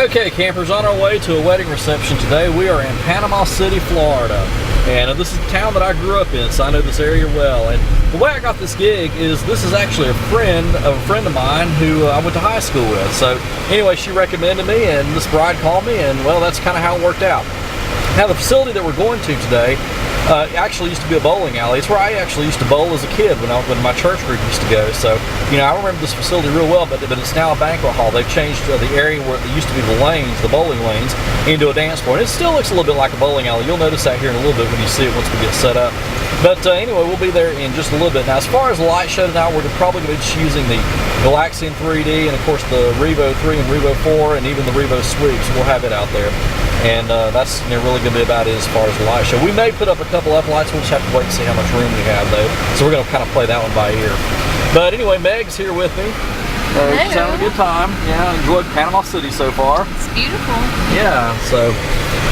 Okay, campers, on our way to a wedding reception today. We are in Panama City, Florida. And this is the town that I grew up in, so I know this area well. And the way I got this gig is this is actually a friend of mine who I went to high school with. So anyway, she recommended me and this bride called me, and well, that's kind of how it worked out. Now the facility that we're going to today actually used to be a bowling alley. It's where I actually used to bowl as a kid when my church group used to go. So, you know, I remember this facility real well, but it's now a banquet hall. They've changed the area where it used to be the lanes, the bowling lanes, into a dance floor. And it still looks a little bit like a bowling alley. You'll notice that here in a little bit when you see it once we get set up. But anyway, we'll be there in just a little bit. Now, as far as the light show tonight, we're probably going to be just using the Galaxian 3D and, of course, the Revo 3 and Revo 4 and even the Revo sweeps. We'll have it out there. And that's really going to be about it as far as the light show. We may put up a couple up lights. We'll just have to wait and see how much room we have, though. So we're going to kind of play that one by ear. But anyway, Meg's here with me. She's having a good time. Yeah, enjoyed Panama City so far. It's beautiful. Yeah, so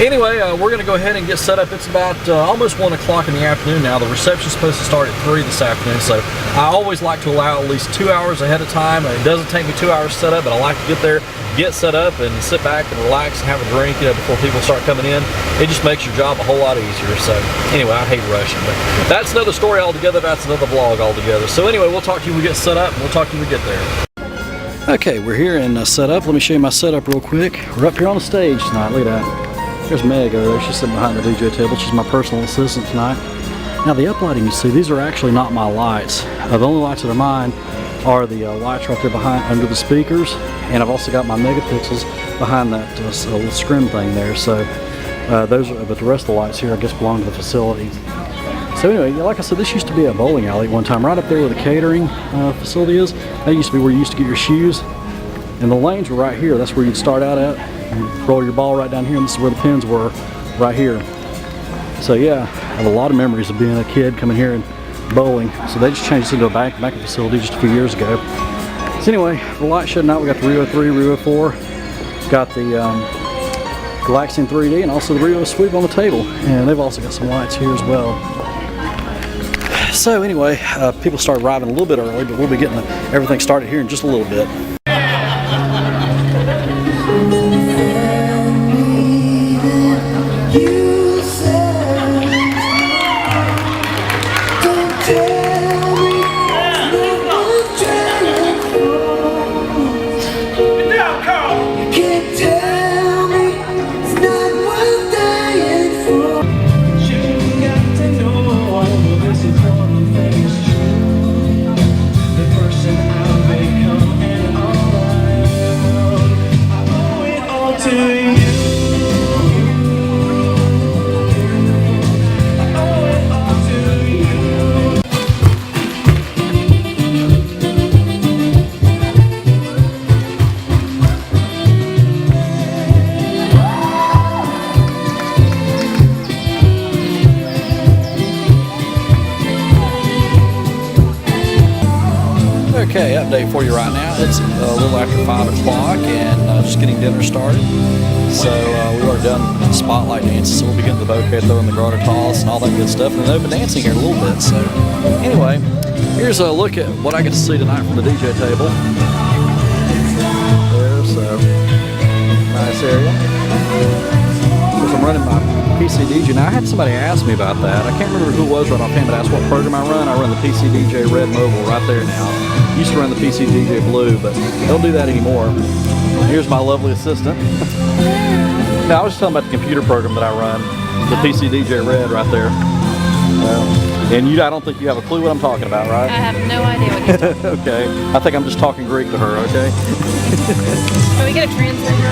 anyway, we're going to go ahead and get set up. It's about almost 1 o'clock in the afternoon now. The reception's supposed to start at 3 this afternoon, so I always like to allow at least 2 hours ahead of time. It doesn't take me 2 hours to set up, but I like to get there, get set up, and sit back and relax and have a drink, you know, before people start coming in. It just makes your job a whole lot easier. So anyway, I hate rushing, but that's another story altogether. That's another vlog altogether. So anyway, we'll talk to you when we get set up, and we'll talk to you when we get there. Okay, we're here in setup. Let me show you my setup real quick. We're up here on the stage tonight. Look at that. There's Meg over there. She's sitting behind the DJ table. She's my personal assistant tonight. Now the uplighting you see, these are actually not my lights. The only lights that are mine are the lights right there behind under the speakers, and I've also got my megapixels behind that little scrim thing there. So those are, but the rest of the lights here I guess belong to the facility. So anyway, like I said, this used to be a bowling alley at one time, right up there where the catering facility is. That used to be where you used to get your shoes, and the lanes were right here. That's where you'd start out at, and roll your ball right down here, and this is where the pins were, right here. So yeah, I have a lot of memories of being a kid coming here and bowling. So they just changed this into a banquet facility just a few years ago. So anyway, for the light show tonight, we got the Revo 3, Revo 4, got the Galaxian 3D, and also the Revo sweep on the table. And they've also got some lights here as well. So anyway, people start arriving a little bit early, but we'll be getting everything started here in just a little bit. Okay, update for you right now. It's a little after 5 o'clock and just getting dinner started. So we've already done spotlight dances, so we'll be getting the bouquet, throwing the garter toss and all that good stuff. And they've been dancing here a little bit. So anyway, here's a look at what I get to see tonight from the DJ table. There, so nice area. Of course, I'm running my PC DJ. Now I had somebody ask me about that. I can't remember who it was right offhand, but asked what program I run. I run the PC DJ Red Mobile right there now. Used to run the PC DJ Blue, but don't do that anymore. Here's my lovely assistant. Now I was just talking about the computer program that I run, the PC DJ Red right there. And I don't think you have a clue what I'm talking about, right? I have no idea what you're talking about. Okay. I think I'm just talking Greek to her, okay? Can we get a translator?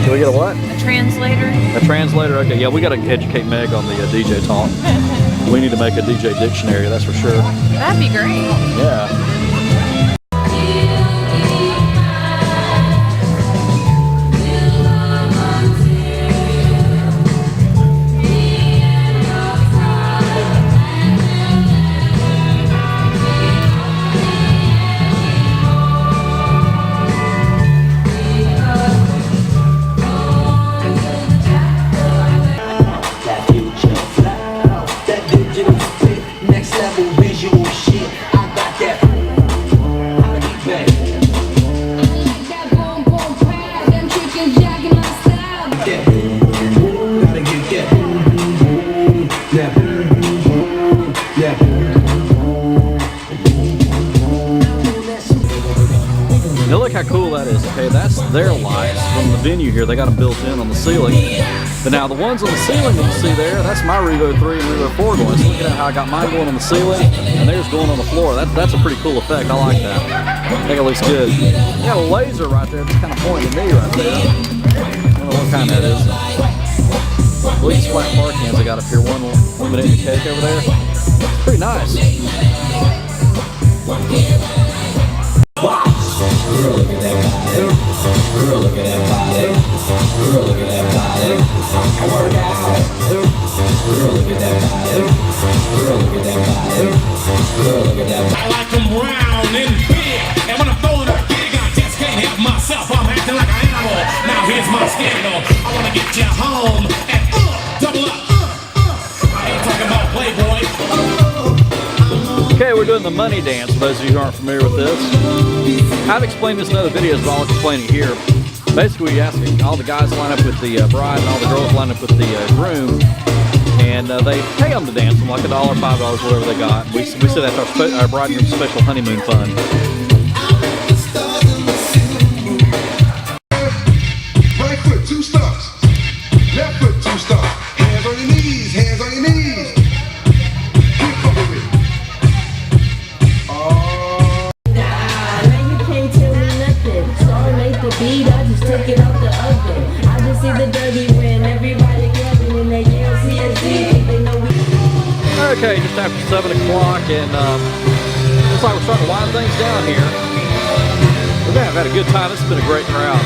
Can we get a what? A translator. A translator? Okay, yeah, we got to educate Meg on the DJ talk. We need to make a DJ dictionary, that's for sure. That'd be great. Yeah. Next level visual shit. I got that. their lights from the venue here. They got them built in on the ceiling. But now the ones on the ceiling that you see there, that's my Revo 3 and Revo 4 going. So look at how I got mine going on the ceiling and theirs going on the floor. That's a pretty cool effect. I like that. I think it looks good. You got a laser right there that's kind of pointing at me right there. I don't know what kind that is. I believe it's flat bar cans I got up here. One illuminating cake over there. It's pretty nice. Girl, look at that body. Girl, look at that body. Girl, look at that body. I work out. Girl, look at that body. Girl, look at that body. Girl, look at that body. I like them round and big. And when I'm throwing a gig, I just can't help myself. I'm acting like an animal. Now here's my scandal. I wanna get you home and double up. I ain't talking about Playboy. Okay, we're doing the money dance for those of you who aren't familiar with this. I've explained this in other videos, but I'll explain it here. Basically, we ask all the guys line up with the bride and all the girls line up with the groom, and they pay them to dance them like $1, $5, whatever they got. We say that's our Bride-Groom special honeymoon fund. Right foot, 2 stumps. Left foot, 2 stumps. Hands on your knees, hands on your knees. Keep up with me. Beat, I just took it off the oven. I just see the dirty when everybody clubbing and they yell CSD. They know we. Okay, just after 7 o'clock, and looks like we're starting to wind things down here. We've had a good time. This has been a great crowd.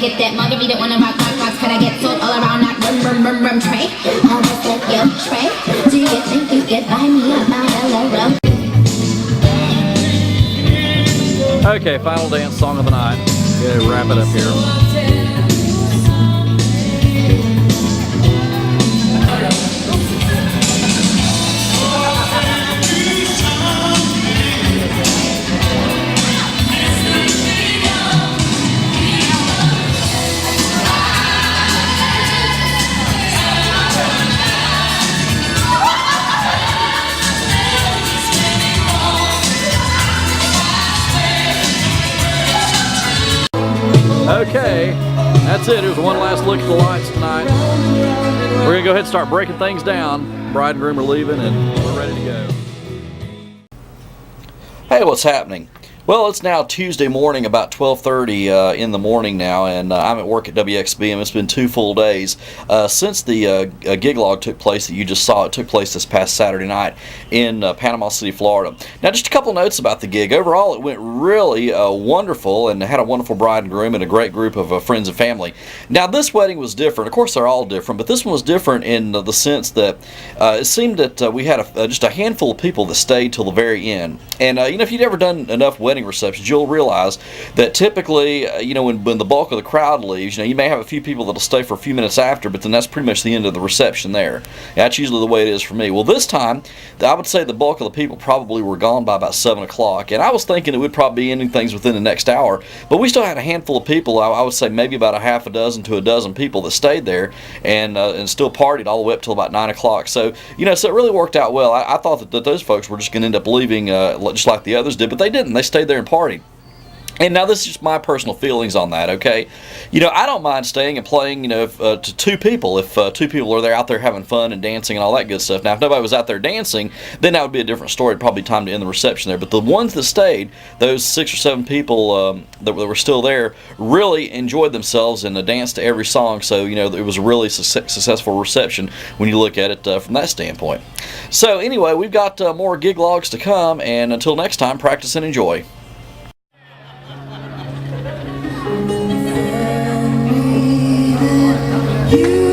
Get that margarita on a rock, rocks. Could I get sold all around that rum tray? How was that your tray? Do you think you could buy me up my hello rum? Okay, final dance song of the night. Yeah, wrap it up here. Okay, that's it. Here's one last look at the lights tonight. We're going to go ahead and start breaking things down. Bride and groom are leaving, and we're ready to go. Hey, what's happening? Well, it's now Tuesday morning, about 12:30 in the morning now, and I'm at work at WXBM. It's been 2 full days since the gig log took place that you just saw. It took place this past Saturday night in Panama City, Florida. Now, just a couple notes about the gig. Overall, it went really wonderful and had a wonderful bride and groom and a great group of friends and family. Now, this wedding was different. Of course, they're all different, but this one was different in the sense that it seemed that we had just a handful of people that stayed till the very end. And, you know, if you've ever done enough wedding receptions, you'll realize that typically, you know, when the bulk of the crowd leaves, you know, you may have a few people that'll stay for a few minutes after, but then that's pretty much the end of the reception there. That's usually the way it is for me. Well, this time, I would say the bulk of the people probably were gone by about 7 o'clock, and I was thinking it would probably be ending things within the next hour, but we still had a handful of people. I would say maybe about a half a dozen to a dozen people that stayed there and still partied all the way up till about 9 o'clock. So, you know, so it really worked out well. I thought that those folks were just going to end up leaving just like the others did, but they didn't. They stayed there and partied. And now this is just my personal feelings on that, okay? You know, I don't mind staying and playing, you know, to 2 people. If 2 people are there out there having fun and dancing and all that good stuff. Now, if nobody was out there dancing, then that would be a different story. It'd probably be time to end the reception there. But the ones that stayed, those 6 or 7 people that were still there, really enjoyed themselves and danced to every song. So, you know, it was a really successful reception when you look at it from that standpoint. So, anyway, we've got more gig logs to come. And until next time, practice and enjoy. You